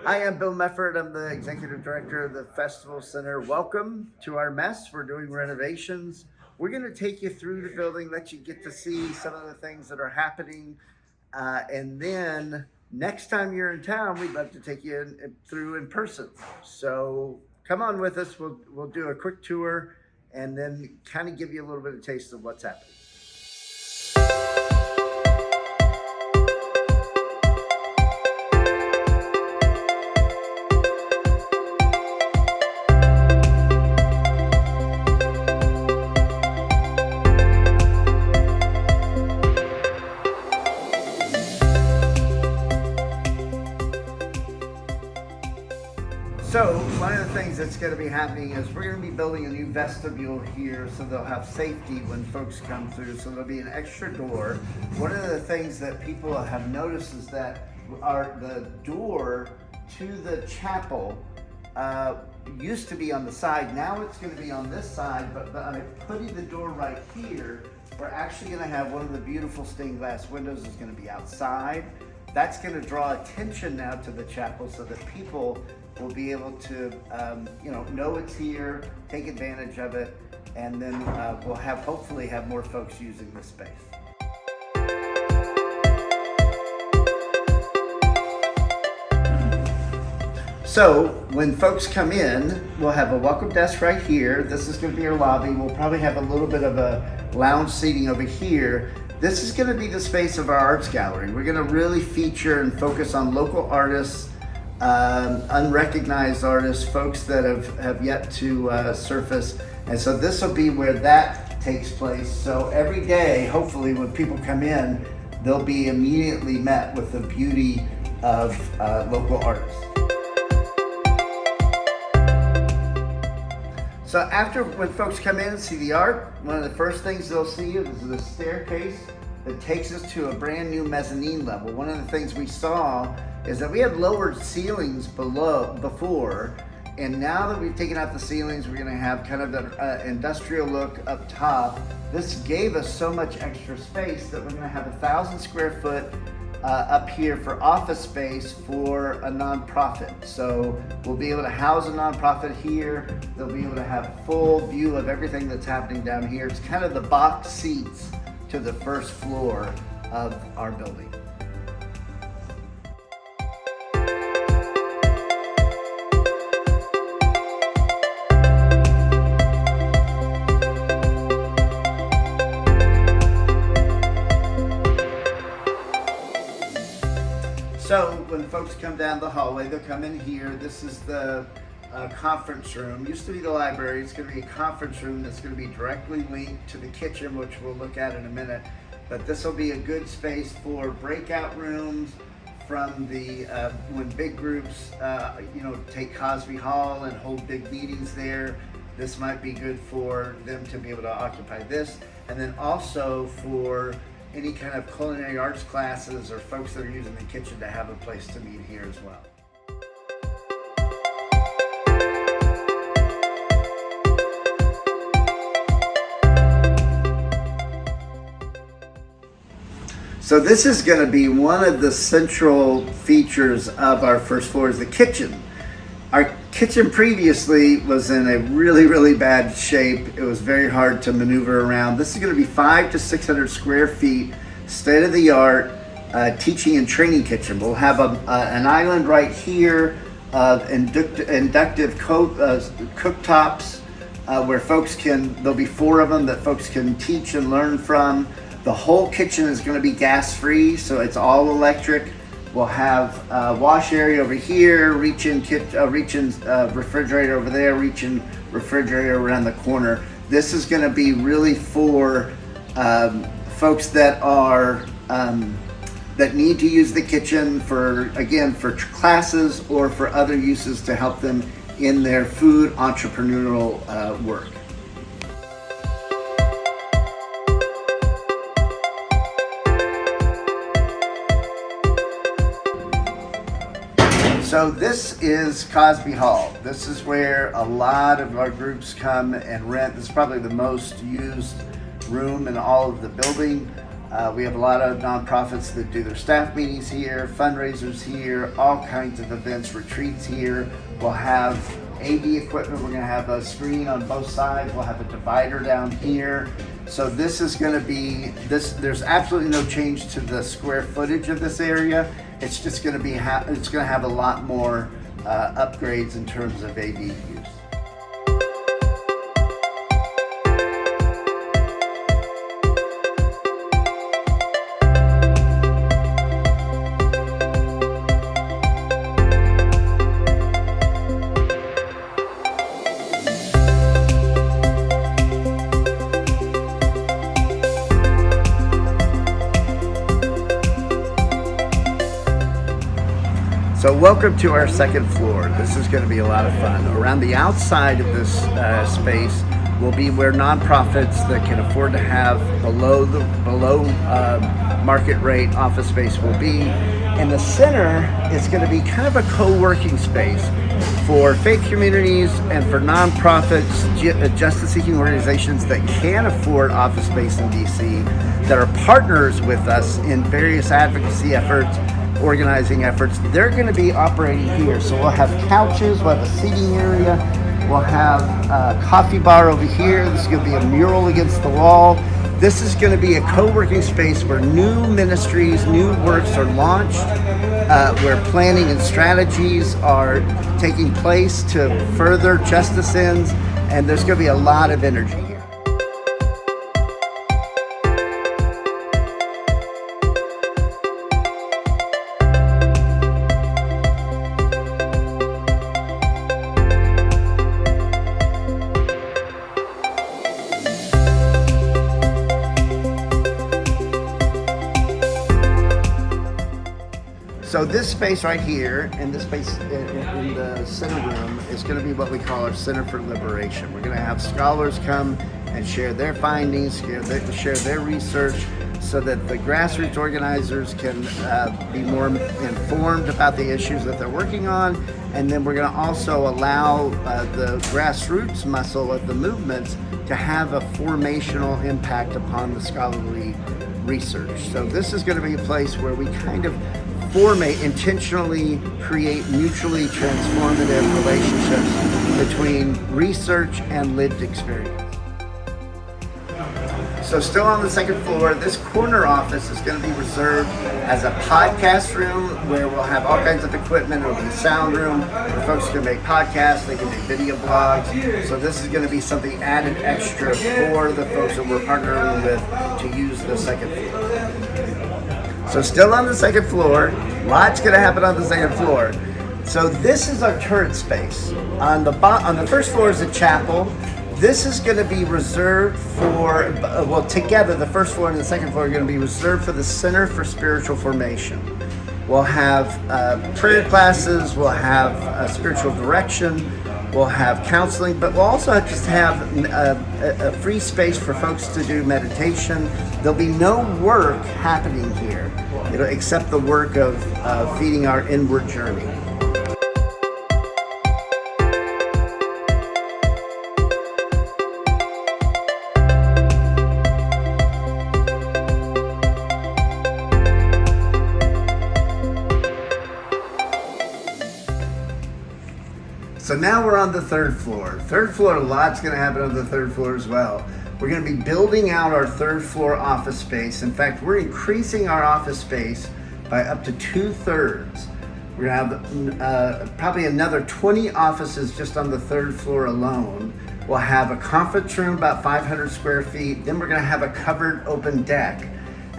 I am Bill Mefford. I'm the Executive Director of the Festival Center. Welcome to our mess. We're doing renovations. We're going to take you through the building, let you get to see some of the things that are happening. And then next time you're in town, we'd love to take you through in person. So come on with us. We'll do a quick tour and then kind of give you a little bit of taste of what's happening. So one of the things that's going to be happening is we're going to be building a new vestibule here so they'll have safety when folks come through. So there'll be an extra door. One of the things that people have noticed is that the door to the chapel used to be on the side. Now it's going to be on this side, but by putting the door right here, we're actually going to have one of the beautiful stained glass windows is going to be outside. That's going to draw attention now to the chapel so that people will be able to know it's here, take advantage of it, and then we'll hopefully have more folks using this space. So when folks come in, we'll have a welcome desk right here. This is going to be our lobby. We'll probably have a little bit of a lounge seating over here. This is going to be the space of our arts gallery. We're going to really feature and focus on local artists, unrecognized artists, folks that have yet to surface. And so this will be where that takes place. So every day, hopefully, when people come in, they'll be immediately met with the beauty of local artists. So when folks come in and see the art, one of the first things they'll see is the staircase that takes us to a brand new mezzanine level. One of the things we saw is that we had lowered ceilings before, and now that we've taken out the ceilings, we're gonna have kind of an industrial look up top. This gave us so much extra space that we're gonna have 1,000 square foot up here for office space for a nonprofit. So we'll be able to house a nonprofit here. They'll be able to have full view of everything that's happening down here. It's kind of the box seats to the first floor of our building. So when folks come down the hallway, they'll come in here. This is the conference room. Used to be the library. It's going to be a conference room that's going to be directly linked to the kitchen, which we'll look at in a minute. But this will be a good space for breakout rooms from the when big groups take Crosby Hall and hold big meetings there. This might be good for them to be able to occupy this, and then also for any kind of culinary arts classes or folks that are using the kitchen to have a place to meet here as well. So this is going to be one of the central features of our first floor is the kitchen. Our kitchen previously was in a really, really bad shape. It was very hard to maneuver around. This is going to be 500 to 600 square feet, state-of-the-art teaching and training kitchen. We'll have an island right here of inductive cooktops where folks there'll be 4 of them that folks can teach and learn from. The whole kitchen is going to be gas-free, so it's all electric. We'll have a wash area over here, reach-in refrigerator over there, reach-in refrigerator around the corner. This is going to be really for folks that are that need to use the kitchen for classes or for other uses to help them in their food entrepreneurial work. So this is Crosby Hall. This is where a lot of our groups come and rent. This is probably the most used room in all of the building. We have a lot of nonprofits that do their staff meetings here, fundraisers here, all kinds of events, retreats here. We'll have AV equipment. We're going to have a screen on both sides. We'll have a divider down here. So this is going to be there's absolutely no change to the square footage of this area. It's just going to be it's going to have a lot more upgrades in terms of AV use. So welcome to our second floor. This is going to be a lot of fun. Around the outside of this space will be where nonprofits that can afford to have below market rate office space will be. In the center, it's going to be kind of a co-working space for faith communities and for nonprofits, justice-seeking organizations that can afford office space in DC, that are partners with us in various advocacy efforts, organizing efforts. They're going to be operating here. So we'll have couches, we'll have a seating area, we'll have a coffee bar over here. This is going to be a mural against the wall. This is going to be a co-working space where new ministries, new works are launched, where planning and strategies are taking place to further justice ends, and there's going to be a lot of energy here. So this space right here, and this space in the center room, is going to be what we call our Center for Liberation. We're going to have scholars come and share their findings, share their research, so that the grassroots organizers can be more informed about the issues that they're working on. And then we're going to also allow the grassroots muscle of the movements to have a formational impact upon the scholarly research. So this is going to be a place where we kind of intentionally create mutually transformative relationships between research and lived experience. So still on the second floor, this corner office is going to be reserved as a podcast room where we'll have all kinds of equipment. It'll be a sound room where folks can make podcasts, they can make video blogs. So this is going to be something added extra for the folks that we're partnering with to use the second floor. So still on the second floor, lots going to happen on the second floor. So this is our turret space. On the first floor is a chapel. This is going to be reserved for, together, the first floor and the second floor are going to be reserved for the Center for Spiritual Formation. We'll have prayer classes, we'll have spiritual direction, we'll have counseling, but we'll also just have a free space for folks to do meditation. There'll be no work happening here, except the work of feeding our inward journey. So now we're on the third floor. Third floor, a lot's going to happen on the third floor as well. We're going to be building out our third floor office space. In fact, we're increasing our office space by up to 2/3. We're going to have probably another 20 offices just on the third floor alone. We'll have a conference room, about 500 square feet. Then we're going to have a covered open deck.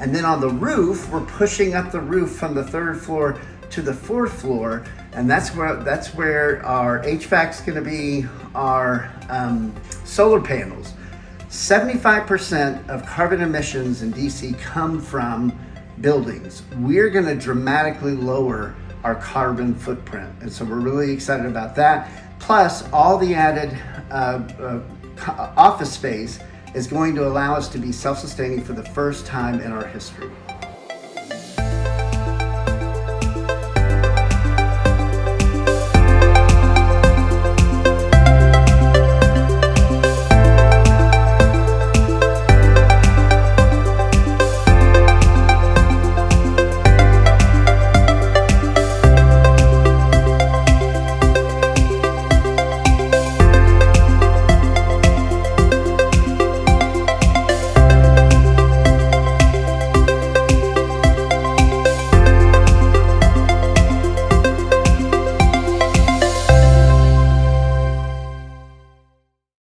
And then on the roof, we're pushing up the roof from the third floor to the fourth floor, and that's where our HVAC's going to be, our solar panels. 75% of carbon emissions in DC come from buildings. We're going to dramatically lower our carbon footprint, and so we're really excited about that. Plus, all the added office space is going to allow us to be self-sustaining for the first time in our history.